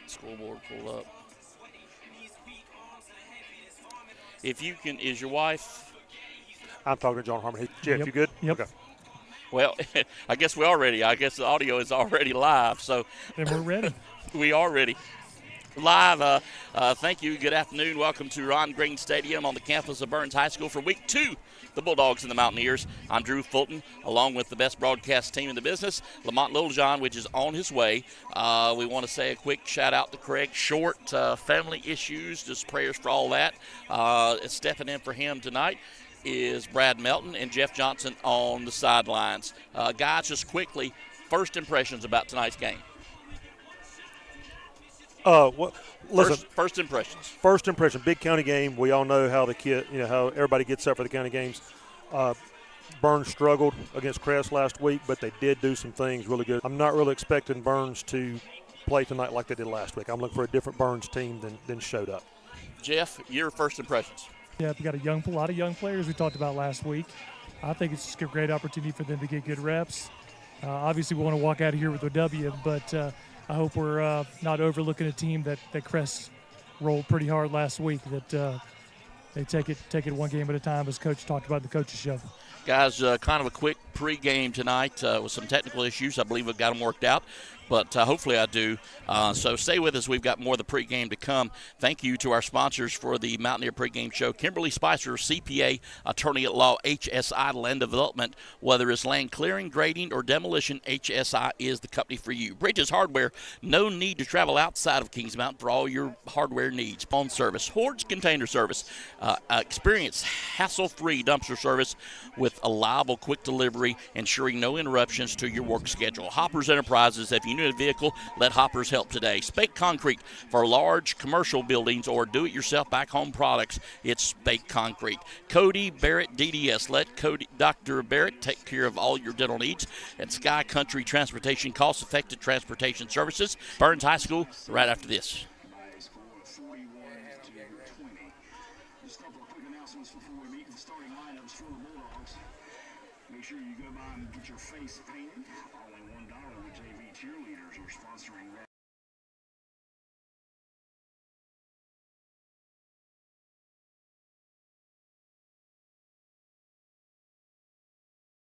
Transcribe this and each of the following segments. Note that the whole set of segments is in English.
Scoreboard pull up. If you can, is your wife? I'm talking to John Harmon. Hey, Jeff, Yep. you good? Yep. Okay. Well, I guess I guess the audio is already live, so Then we're ready. we are ready. Live. Thank you. Good afternoon. Welcome to Ron Green Stadium on the campus of Burns High School for week 2. The Bulldogs and the Mountaineers. I'm Drew Fulton, along with the best broadcast team in the business, Lamont Littlejohn, which is on his way. We want to say a quick shout out to Craig Short. Family issues, just prayers for all that. Stepping in for him tonight is Brad Melton and Jeff Johnson on the sidelines. Guys, just quickly, first impressions about tonight's game. Listen. First impressions. First impression, big county game. We all know how how everybody gets up for the county games. Burns struggled against Crest last week, but they did do some things really good. I'm not really expecting Burns to play tonight like they did last week. I'm looking for a different Burns team than showed up. Jeff, your first impressions. Yeah, we got a lot of young players we talked about last week. I think it's just a great opportunity for them to get good reps. Obviously, we want to walk out of here with a W, but I hope we're not overlooking a team that Crest rolled pretty hard last week, that they take it one game at a time, as Coach talked about in the coaches show. Guys, kind of a quick pregame tonight with some technical issues. I believe we've got them worked out, but hopefully I do. So stay with us. We've got more of the pregame to come. Thank you to our sponsors for the Mountaineer pregame show. Kimberly Spicer, CPA, attorney at law, HSI Land Development. Whether it's land clearing, grading, or demolition, HSI is the company for you. Bridges Hardware, no need to travel outside of Kings Mountain for all your hardware needs. Phone service, Hordes Container Service, experience hassle-free dumpster service with a reliable, quick delivery, ensuring no interruptions to your work schedule. Hoppers Enterprises, if you need a vehicle, let Hoppers help today. Spake Concrete for large commercial buildings or do-it-yourself back-home products, it's Spake Concrete. Cody Barrett DDS, let Dr. Barrett take care of all your dental needs. And Sky Country Transportation, cost-effective transportation services. Burns High School, right after this. Make sure you go by and get your face painted. Only $1 with JV cheerleaders are sponsoring that.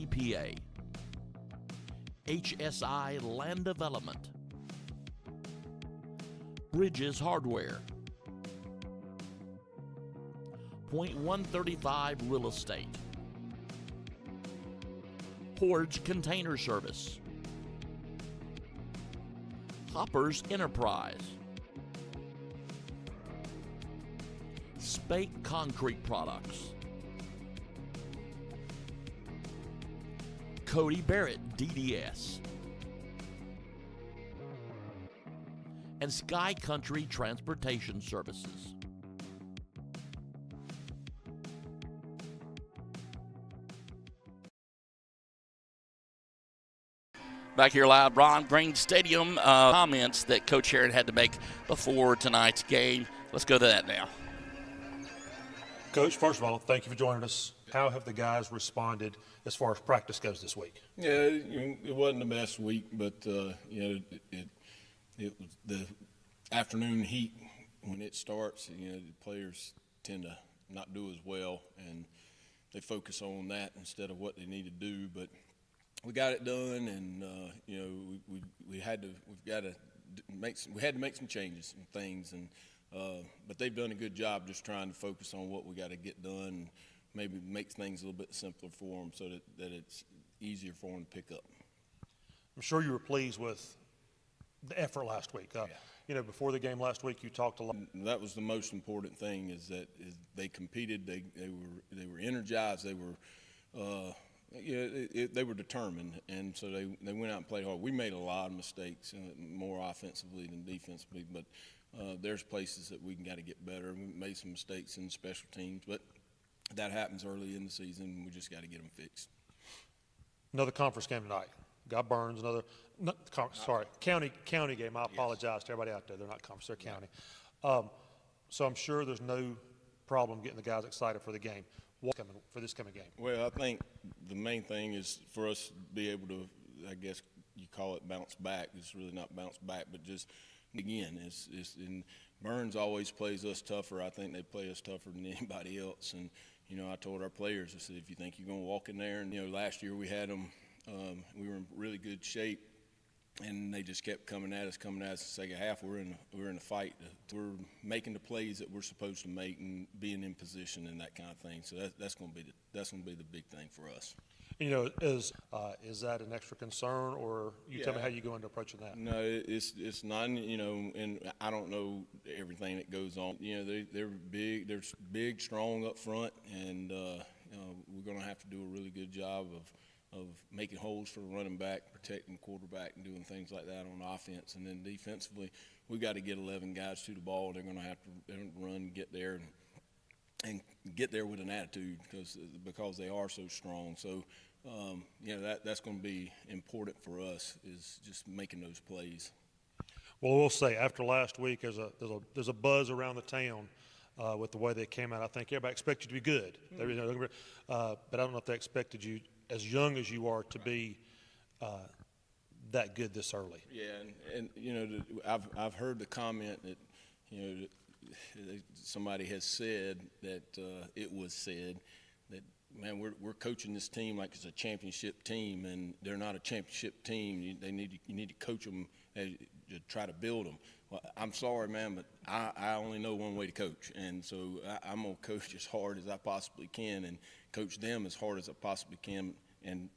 CPA, HSI Land Development, Bridges Hardware, .135 Real Estate, Hordes Container Service, Hoppers Enterprise, Spake Concrete Products, Cody Barrett DDS, and Sky Country Transportation Services. Back here live, Ron Green Stadium. Comments that Coach Heron had to make before tonight's game. Let's go to that now. Coach, first of all, thank you for joining us. How have the guys responded as far as practice goes this week? Yeah, it wasn't the best week, but it was the afternoon heat when it starts. The players tend to not do as well, and they focus on that instead of what they need to do. But we got it done, and we had to make some changes and things, and but they've done a good job just trying to focus on what we got to get done, and maybe make things a little bit simpler for them so that it's easier for them to pick up. I'm sure you were pleased with the effort last week. Before the game last week, you talked a lot. That was the most important thing, is they competed. They were energized. They were they were determined, and so they went out and played hard. We made a lot of mistakes, more offensively than defensively, but there's places that we got to get better. We made some mistakes in special teams, but that happens early in the season. We just got to get them fixed. Another conference game tonight. Got Burns. County game. I apologize to everybody out there. They're not conference, they're county. So I'm sure there's no problem getting the guys excited for the game. For this coming game? Well, I think the main thing is for us to be able to, I guess you call it bounce back. It's really not bounce back, but just again, and Burns always plays us tougher. I think they play us tougher than anybody else. And I told our players, I said, if you think you're going to walk in there, and last year we had them, we were in really good shape, and they just kept coming at us. The second half, we're in a fight. We're making the plays that we're supposed to make and being in position and that kind of thing. So that's going to be the big thing for us. Is that an extra concern, or tell me how you go into approaching that? No, it's not. And I don't know everything that goes on. They're big, strong up front, and we're going to have to do a really good job of making holes for the running back, protecting quarterback, and doing things like that on offense. And then defensively, we got to get 11 guys to the ball. They're going to have to run, get there, and get there with an attitude because they are so strong. So, that's going to be important for us, is just making those plays. Well, we'll say after last week, there's a buzz around the town with the way they came out. I think everybody expected you to be good. But I don't know if they expected you, as young as you are, to be that good this early. Yeah, and I've heard the comment that somebody has said that it was said that, man, we're coaching this team like it's a championship team, and they're not a championship team. You need to coach them to try to build them. Well, I'm sorry, man, but I only know one way to coach, and so I'm gonna coach as hard as I possibly can and coach them as hard as I possibly can, and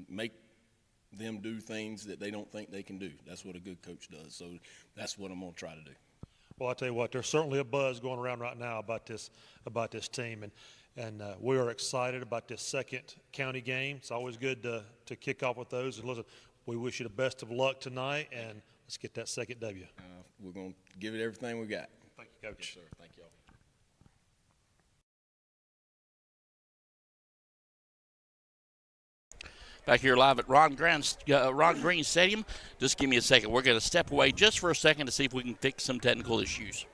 make them do things that they don't think they can do. That's what a good coach does. So that's what I'm gonna try to do. Well, I tell you what, there's certainly a buzz going around right now about this team, and we are excited about this second county game. It's always good to kick off with those. And listen, we wish you the best of luck tonight, and let's get that second W. We're going to give it everything we got. Thank you, Coach. Yes, sir. Thank you all. Back here live at Ron Green Stadium. Just give me a second. We're going to step away just for a second to see if we can fix some technical issues.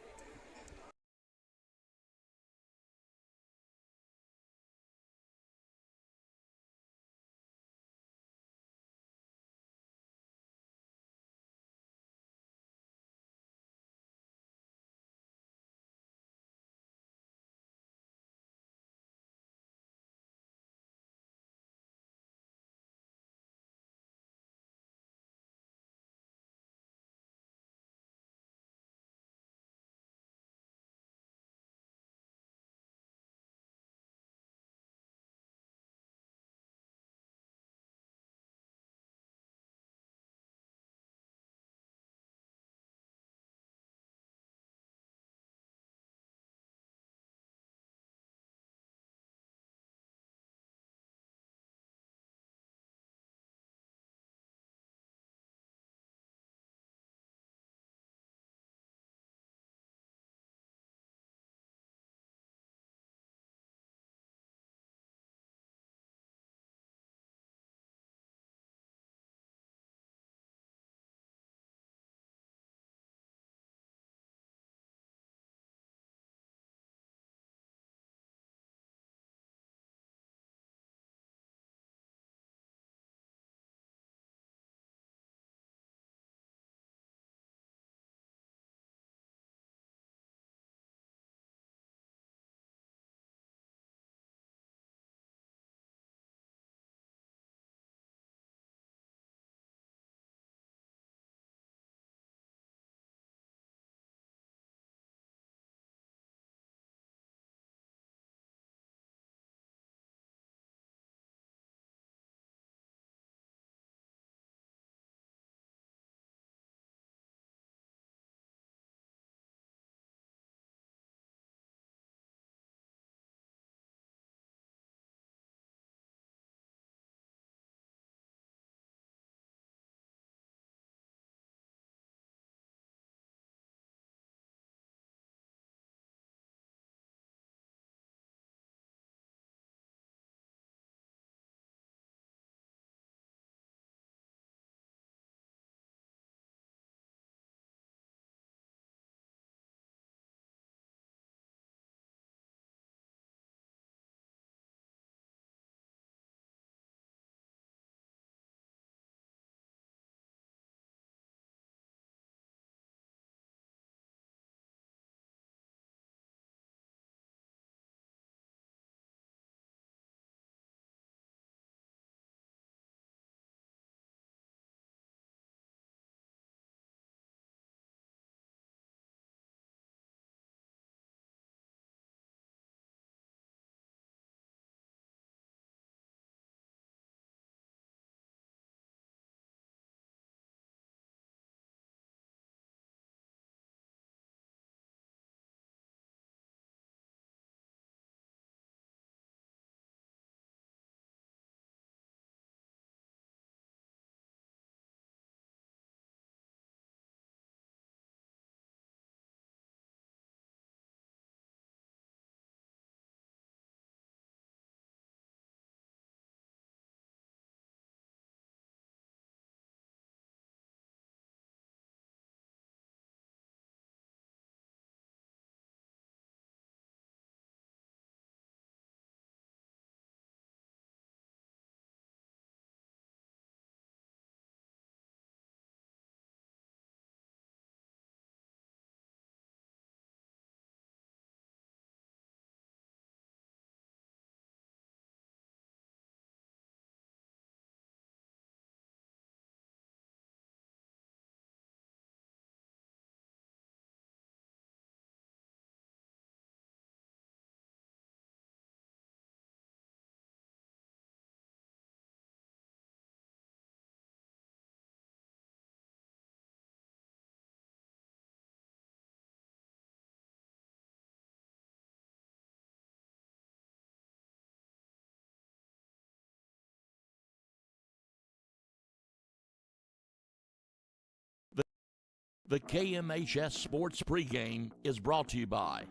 The KMHS Sports Pregame is brought to you by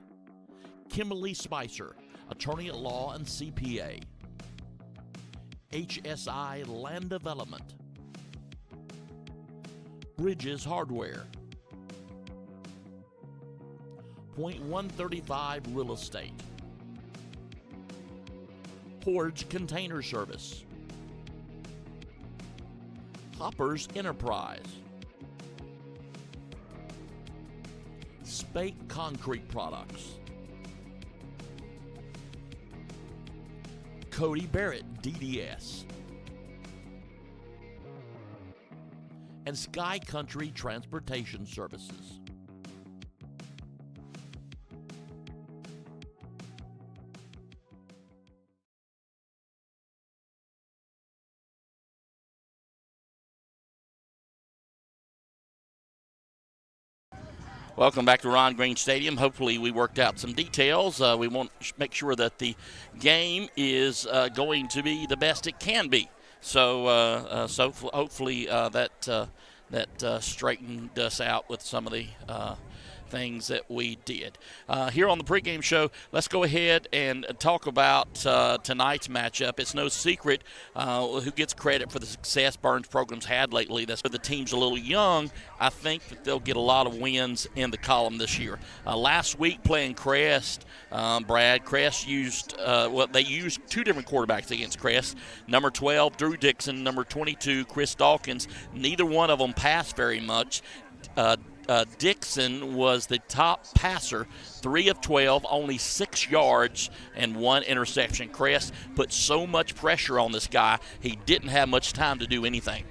Kimberly Spicer, attorney at law and CPA, HSI Land Development, Bridges Hardware, Point 135 Real Estate, Horge Container Service, Hoppers Enterprise, Spake Concrete Products, Cody Barrett DDS, and Sky Country Transportation Services. Welcome back to Ron Green Stadium. Hopefully we worked out some details. We want to make sure that the game is going to be the best it can be. So hopefully that straightened us out with some of the things that we did. Here on the pregame show, let's go ahead and talk about tonight's matchup. It's no secret who gets credit for the success Burns program's had lately. That's where the team's a little young. I think that they'll get a lot of wins in the column this year. Last week playing Crest, Crest used, they used two different quarterbacks against Crest. Number 12, Drew Dixon, number 22, Chris Dawkins. Neither one of them passed very much. Dixon was the top passer, 3 of 12, only 6 yards and 1 interception. Crest put so much pressure on this guy, he didn't have much time to do anything.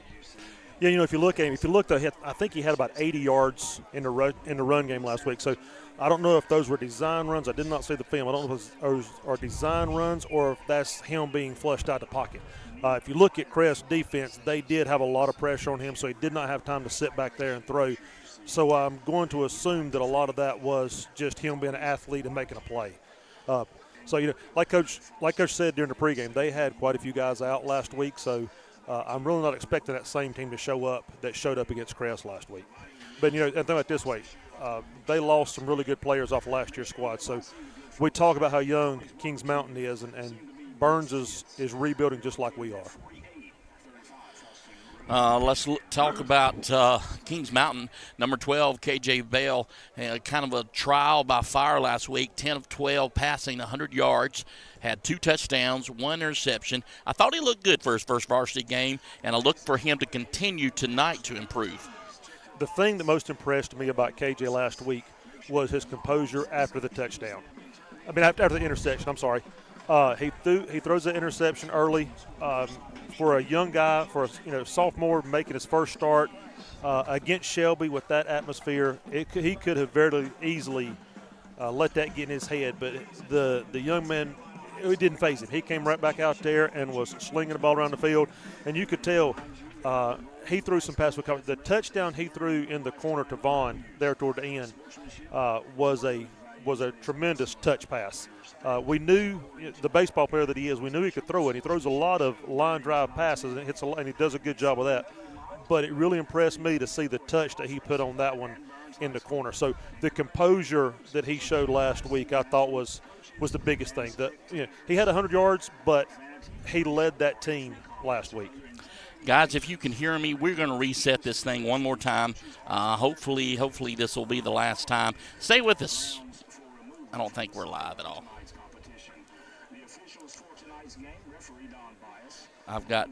Yeah, if you look at him, I think he had about 80 yards in the run game last week. So I don't know if those were design runs. I did not see the film. I don't know if those are design runs or if that's him being flushed out the pocket. If you look at Crest's defense, they did have a lot of pressure on him, so he did not have time to sit back there and throw. So I'm going to assume that a lot of that was just him being an athlete and making a play. Like Coach said during the pregame, they had quite a few guys out last week. So I'm really not expecting that same team to show up that showed up against Crest last week. But and think about it this way, they lost some really good players off last year's squad. So we talk about how young Kings Mountain is, and Burns is rebuilding just like we are. Let's talk about Kings Mountain. Number 12, KJ Bell, kind of a trial by fire last week, 10 of 12 passing, 100 yards, had 2 touchdowns, 1 interception. I thought he looked good for his first varsity game, and I look for him to continue tonight to improve. The thing that most impressed me about KJ last week was his composure after the touchdown. After the interception, I'm sorry. He throws the interception early. For a young guy, for a sophomore making his first start against Shelby with that atmosphere, he could have very easily let that get in his head. But the young man, it didn't faze him. He came right back out there and was slinging the ball around the field, and you could tell he threw some passes. The touchdown he threw in the corner to Vaughn there toward the end was a tremendous touch pass. We knew the baseball player that he is. We knew he could throw it. He throws a lot of line drive passes and he does a good job of that. But it really impressed me to see the touch that he put on that one in the corner. So the composure that he showed last week, I thought was the biggest thing. He had 100 yards, but he led that team last week. Guys, if you can hear me, we're going to reset this thing one more time. Hopefully this will be the last time. Stay with us. I don't think we're live at all. I've got